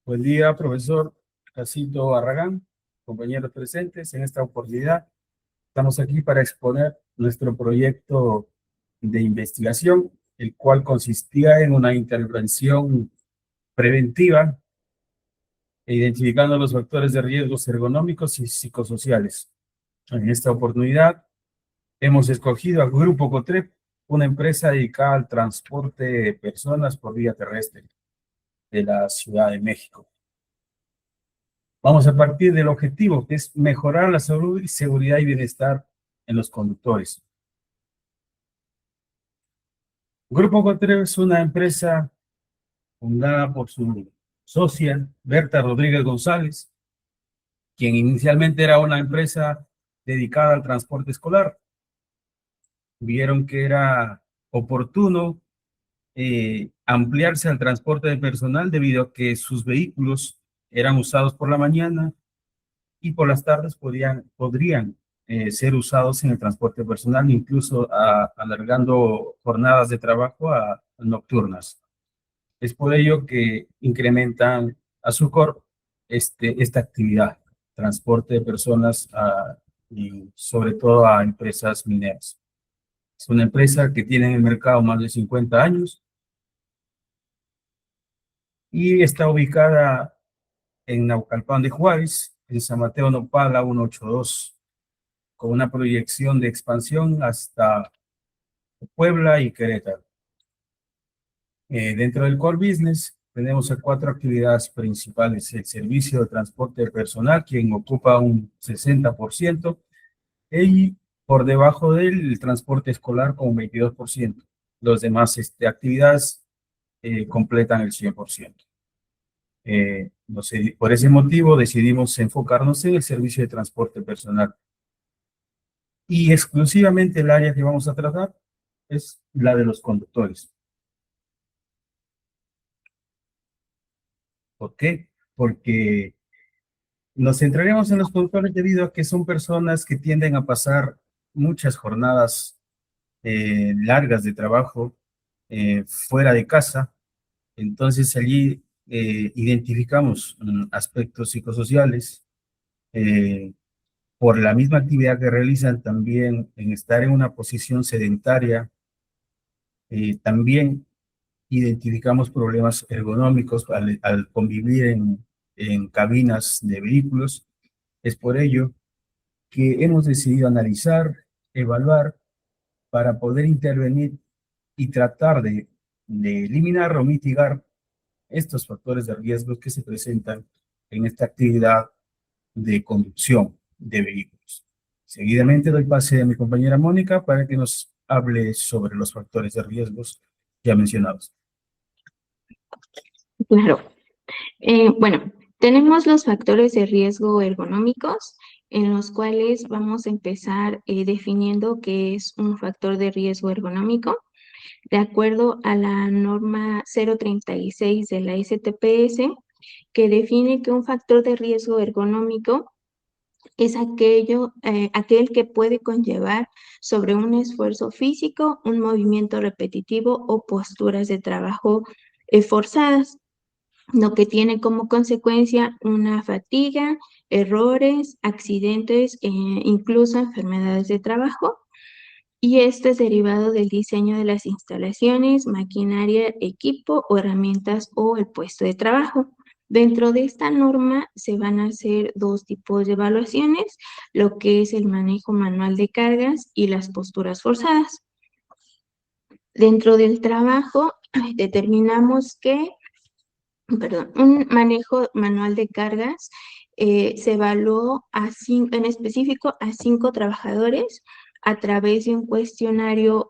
Buen día, profesor Jacinto Barragán, compañeros presentes. En esta oportunidad estamos aquí para exponer nuestro proyecto de investigación, el cual consistía en una intervención preventiva, identificando los factores de riesgos ergonómicos y psicosociales. En esta oportunidad hemos escogido al Grupo Cotrep, una empresa dedicada al transporte de personas por vía terrestre de la Ciudad de México. Vamos a partir del objetivo, que es mejorar la salud y seguridad y bienestar en los conductores. Grupo Cotrep es una empresa fundada por su socia, Berta Rodríguez González, quien inicialmente era una empresa dedicada al transporte escolar. Vieron que era oportuno ampliarse al transporte de personal debido a que sus vehículos eran usados por la mañana y por las tardes podrían ser usados en el transporte personal, incluso alargando jornadas de trabajo a nocturnas. Es por ello que incrementan a Sucor esta actividad, transporte de personas y sobre todo a empresas mineras. Es una empresa que tiene en el mercado más de 50 años y está ubicada en Naucalpan de Juárez, en San Mateo Nopala 182, con una proyección de expansión hasta Puebla y Querétaro. Dentro del core business tenemos 4 actividades principales: el servicio de transporte de personal, quien ocupa un 60%, y por debajo del transporte escolar con un 22%. Los demás actividades completan el 100%. Por ese motivo decidimos enfocarnos en el servicio de transporte personal. Y exclusivamente el área que vamos a tratar es la de los conductores. ¿Por qué? Porque nos centraremos en los conductores debido a que son personas que tienden a pasar muchas jornadas largas de trabajo fuera de casa. Entonces allí identificamos aspectos psicosociales, por la misma actividad que realizan, también en estar en una posición sedentaria. También identificamos problemas ergonómicos al convivir en cabinas de vehículos. Es por ello que hemos decidido analizar, evaluar, para poder intervenir y tratar de eliminar o mitigar estos factores de riesgo que se presentan en esta actividad de conducción de vehículos. Seguidamente doy pase a mi compañera Mónica para que nos hable sobre los factores de riesgos ya mencionados. Claro. Bueno, tenemos los factores de riesgo ergonómicos, en los cuales vamos a empezar definiendo qué es un factor de riesgo ergonómico. De acuerdo a la norma 036 de la STPS, que define que un factor de riesgo ergonómico es aquel que puede conllevar sobre un esfuerzo físico, un movimiento repetitivo o posturas de trabajo forzadas, lo que tiene como consecuencia una fatiga, errores, accidentes e incluso enfermedades de trabajo. Y esto es derivado del diseño de las instalaciones, maquinaria, equipo o herramientas o el puesto de trabajo. Dentro de esta norma se van a hacer 2 tipos de evaluaciones, lo que es el manejo manual de cargas y las posturas forzadas. Dentro del trabajo determinamos que un manejo manual de cargas se evaluó en específico a 5 trabajadores a través de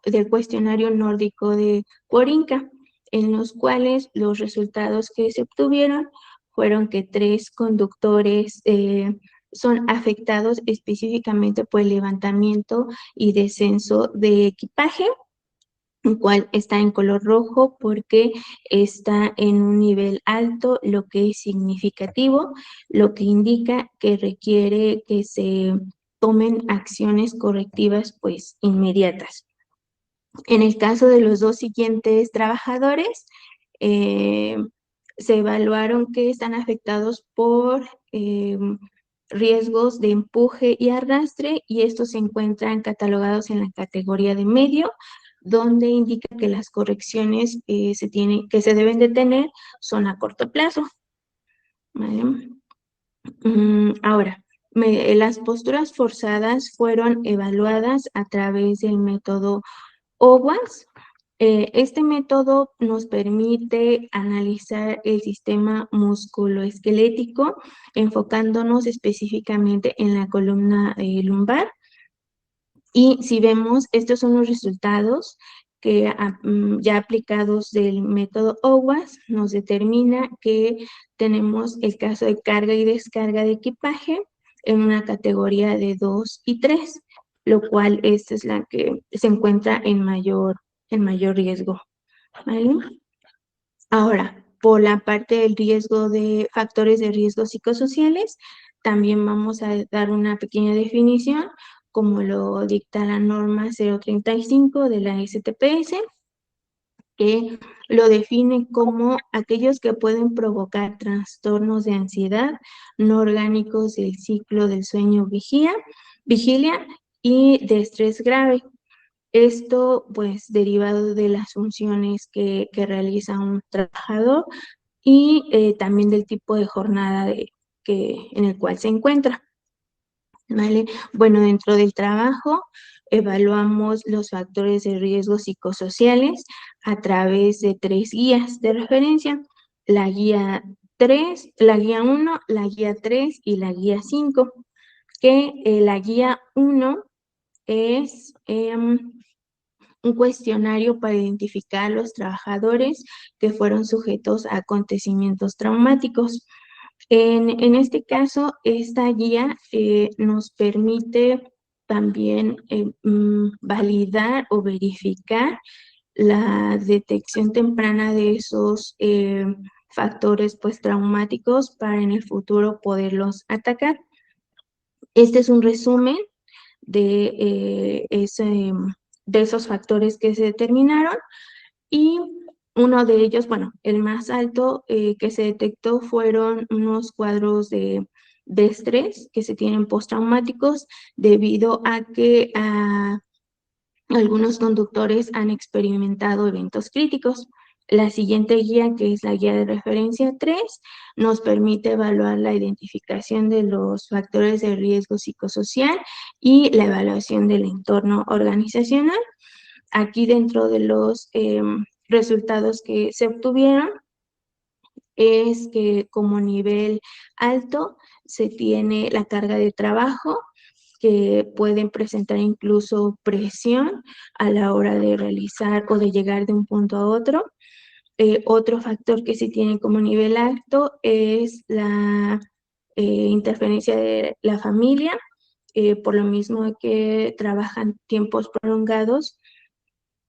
del cuestionario nórdico de Cuorinca, en los cuales los resultados que se obtuvieron fueron que 3 conductores son afectados específicamente por el levantamiento y descenso de equipaje, el cual está en color rojo porque está en un nivel alto, lo que es significativo, lo que indica que requiere que se tomen acciones correctivas pues inmediatas. En el caso de los 2 siguientes trabajadores, se evaluaron que están afectados por riesgos de empuje y arrastre, y estos se encuentran catalogados en la categoría de medio, donde indica que las correcciones que se deben de tener son a corto plazo. ¿Vale? Ahora, las posturas forzadas fueron evaluadas a través del método OWASP. Este método nos permite analizar el sistema musculoesquelético, enfocándonos específicamente en la columna lumbar. Y si vemos, estos son los resultados que ya aplicados del método OWASP nos determina que tenemos el caso de carga y descarga de equipaje en una categoría de 2 y 3, lo cual esta es la que se encuentra en mayor riesgo. ¿Vale? Ahora, por la parte del riesgo de factores de riesgo psicosociales, también vamos a dar una pequeña definición, como lo dicta la norma 035 de la STPS, que lo define como aquellos que pueden provocar trastornos de ansiedad no orgánicos del ciclo del sueño vigilia y de estrés grave. Esto, pues, derivado de las funciones que realiza un trabajador y también del tipo de jornada en el cual se encuentra. ¿Vale? Bueno, dentro del trabajo evaluamos los factores de riesgo psicosociales a través de 3 guías de referencia: la guía 3, la guía 1, la guía 3 y la guía 5, que la guía 1 es un cuestionario para identificar a los trabajadores que fueron sujetos a acontecimientos traumáticos. En este caso, esta guía nos permite también validar o verificar la detección temprana de esos factores, pues, traumáticos, para en el futuro poderlos atacar. Este es un resumen de esos factores que se determinaron, y uno de ellos, bueno, el más alto que se detectó, fueron unos cuadros de estrés que se tienen postraumáticos, debido a que algunos conductores han experimentado eventos críticos. La siguiente guía, que es la guía de referencia 3, nos permite evaluar la identificación de los factores de riesgo psicosocial y la evaluación del entorno organizacional. Aquí, dentro de los resultados que se obtuvieron, es que como nivel alto se tiene la carga de trabajo, que pueden presentar incluso presión a la hora de realizar o de llegar de un punto a otro. Otro factor que se tiene como nivel alto es la interferencia de la familia, por lo mismo que trabajan tiempos prolongados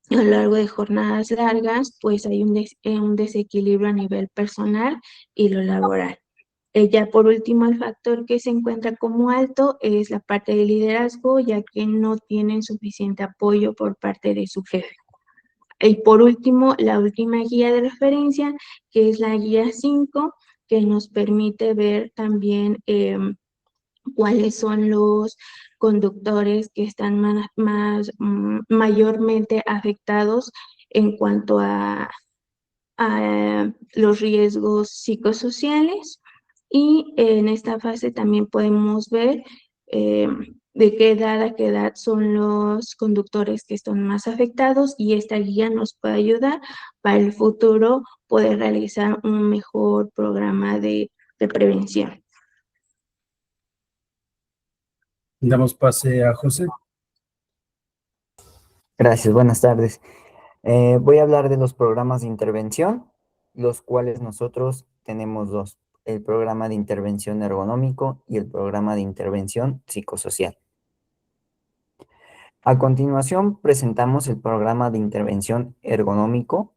a lo largo de jornadas largas, pues hay un desequilibrio a nivel personal y lo laboral. Ya por último, el factor que se encuentra como alto es la parte de liderazgo, ya que no tienen suficiente apoyo por parte de su jefe. Y por último, la última guía de referencia, que es la guía 5, que nos permite ver también cuáles son los conductores que están mayormente afectados en cuanto a los riesgos psicosociales. Y en esta fase también podemos ver de qué edad a qué edad son los conductores que están más afectados, y esta guía nos puede ayudar para el futuro poder realizar un mejor programa de prevención. Damos pase a José. Gracias, buenas tardes. Voy a hablar de los programas de intervención, los cuales nosotros tenemos dos: el programa de intervención ergonómico y el programa de intervención psicosocial. A continuación, presentamos el programa de intervención ergonómico,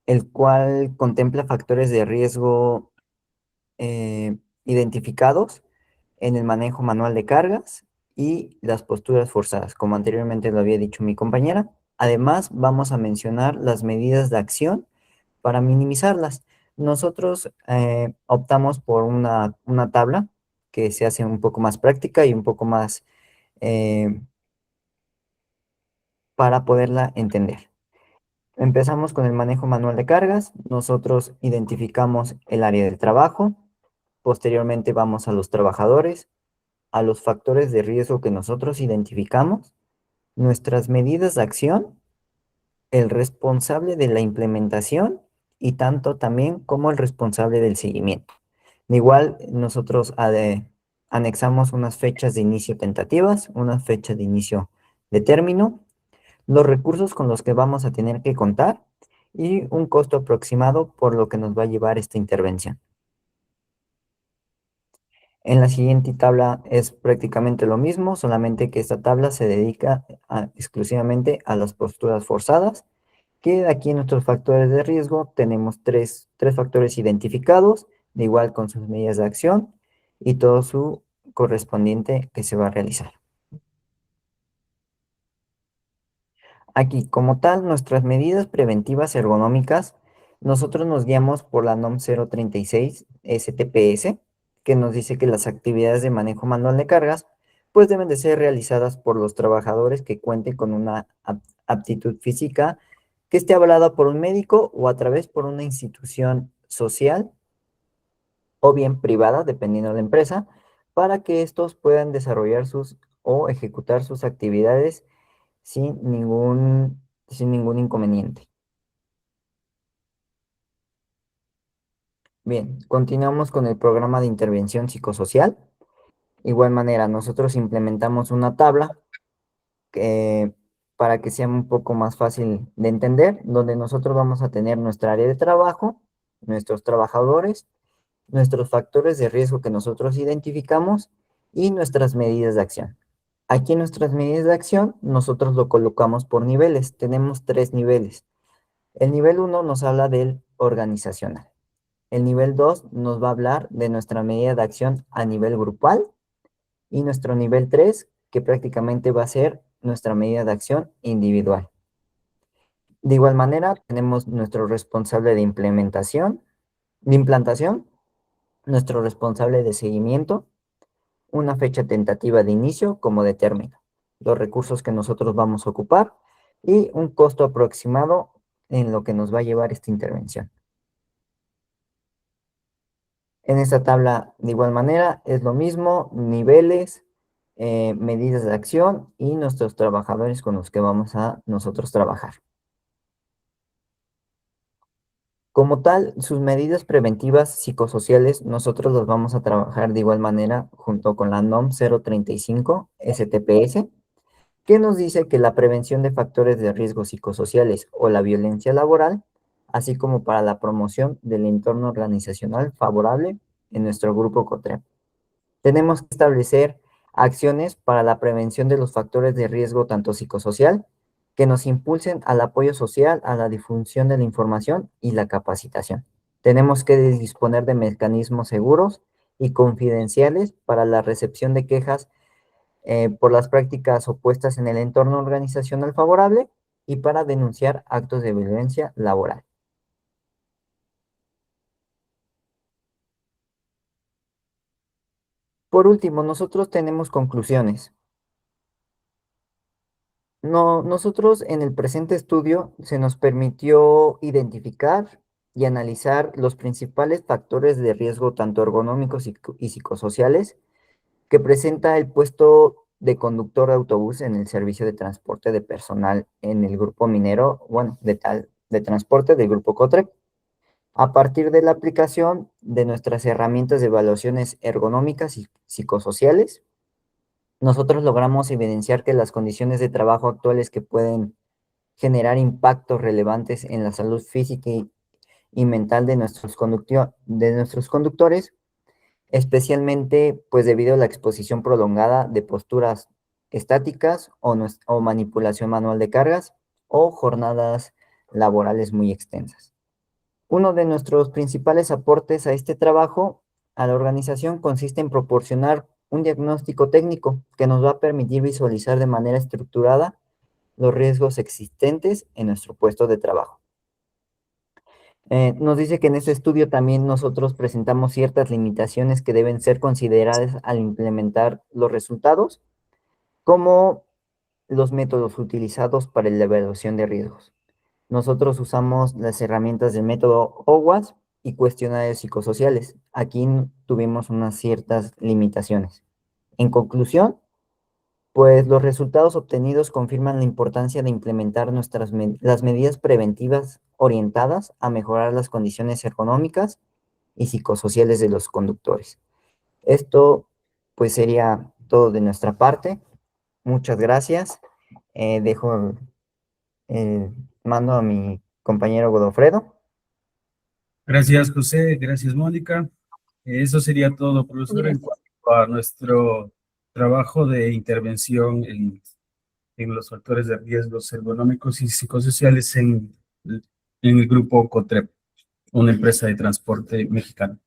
el cual contempla factores de riesgo identificados en el manejo manual de cargas y las posturas forzadas, como anteriormente lo había dicho mi compañera. Además, vamos a mencionar las medidas de acción para minimizarlas, Nosotros optamos por una tabla que se hace un poco más práctica y un poco más eh, para poderla entender. Empezamos con el manejo manual de cargas. Nosotros identificamos el área del trabajo. Posteriormente vamos a los trabajadores, a los factores de riesgo que nosotros identificamos, nuestras medidas de acción, el responsable de la implementación y tanto también como el responsable del seguimiento. De igual, nosotros anexamos unas fechas de inicio tentativas, unas fechas de inicio de término, los recursos con los que vamos a tener que contar y un costo aproximado por lo que nos va a llevar esta intervención. En la siguiente tabla es prácticamente lo mismo, solamente que esta tabla se dedica exclusivamente a las posturas forzadas, que aquí en nuestros factores de riesgo tenemos tres factores identificados, de igual con sus medidas de acción y todo su correspondiente que se va a realizar. Aquí, como tal, nuestras medidas preventivas ergonómicas, nosotros nos guiamos por la NOM 036 STPS, que nos dice que las actividades de manejo manual de cargas, pues deben de ser realizadas por los trabajadores que cuenten con una aptitud física que esté avalada por un médico o a través por una institución social o bien privada, dependiendo de la empresa, para que estos puedan desarrollar sus o ejecutar sus actividades sin ningún inconveniente. Bien, continuamos con el programa de intervención psicosocial. Igual manera, nosotros implementamos una tabla que, para que sea un poco más fácil de entender, donde nosotros vamos a tener nuestra área de trabajo, nuestros trabajadores, nuestros factores de riesgo que nosotros identificamos y nuestras medidas de acción. Aquí en nuestras medidas de acción, nosotros lo colocamos por niveles. Tenemos 3 niveles. El nivel 1 nos habla del organizacional. El nivel 2 nos va a hablar de nuestra medida de acción a nivel grupal. Y nuestro nivel 3, que prácticamente va a ser nuestra medida de acción individual. De igual manera, tenemos nuestro responsable de implantación, nuestro responsable de seguimiento, una fecha tentativa de inicio como de término, los recursos que nosotros vamos a ocupar y un costo aproximado en lo que nos va a llevar esta intervención. En esta tabla, de igual manera, es lo mismo, niveles, medidas de acción y nuestros trabajadores con los que vamos a nosotros trabajar. Como tal, sus medidas preventivas psicosociales, nosotros los vamos a trabajar de igual manera junto con la NOM 035 STPS, que nos dice que la prevención de factores de riesgo psicosociales o la violencia laboral, así como para la promoción del entorno organizacional favorable en nuestro grupo COTREP. Tenemos que establecer acciones para la prevención de los factores de riesgo tanto psicosocial, que nos impulsen al apoyo social, a la difusión de la información y la capacitación. Tenemos que disponer de mecanismos seguros y confidenciales para la recepción de quejas por las prácticas opuestas en el entorno organizacional favorable y para denunciar actos de violencia laboral. Por último, nosotros tenemos conclusiones. No, nosotros en el presente estudio se nos permitió identificar y analizar los principales factores de riesgo, tanto ergonómicos y psicosociales, que presenta el puesto de conductor de autobús en el servicio de transporte de personal en el grupo minero, bueno, de transporte del grupo COTREC, a partir de la aplicación de nuestras herramientas de evaluaciones ergonómicas y psicosociales. Nosotros logramos evidenciar que las condiciones de trabajo actuales que pueden generar impactos relevantes en la salud física y mental de nuestros conductores, especialmente pues debido a la exposición prolongada de posturas estáticas o manipulación manual de cargas o jornadas laborales muy extensas. Uno de nuestros principales aportes a este trabajo a la organización consiste en proporcionar un diagnóstico técnico que nos va a permitir visualizar de manera estructurada los riesgos existentes en nuestro puesto de trabajo. Nos dice que en este estudio también nosotros presentamos ciertas limitaciones que deben ser consideradas al implementar los resultados, como los métodos utilizados para la evaluación de riesgos. Nosotros usamos las herramientas del método OWASP y cuestionarios psicosociales. Aquí tuvimos unas ciertas limitaciones. En conclusión, pues los resultados obtenidos confirman la importancia de implementar las medidas preventivas orientadas a mejorar las condiciones ergonómicas y psicosociales de los conductores. Esto pues sería todo de nuestra parte. Muchas gracias. Dejo mando a mi compañero Godofredo. Gracias, José. Gracias, Mónica. Eso sería todo, profesor, en Gracias. cuanto a nuestro trabajo de intervención en los factores de riesgos ergonómicos y psicosociales en el grupo COTREP, una empresa de transporte mexicana.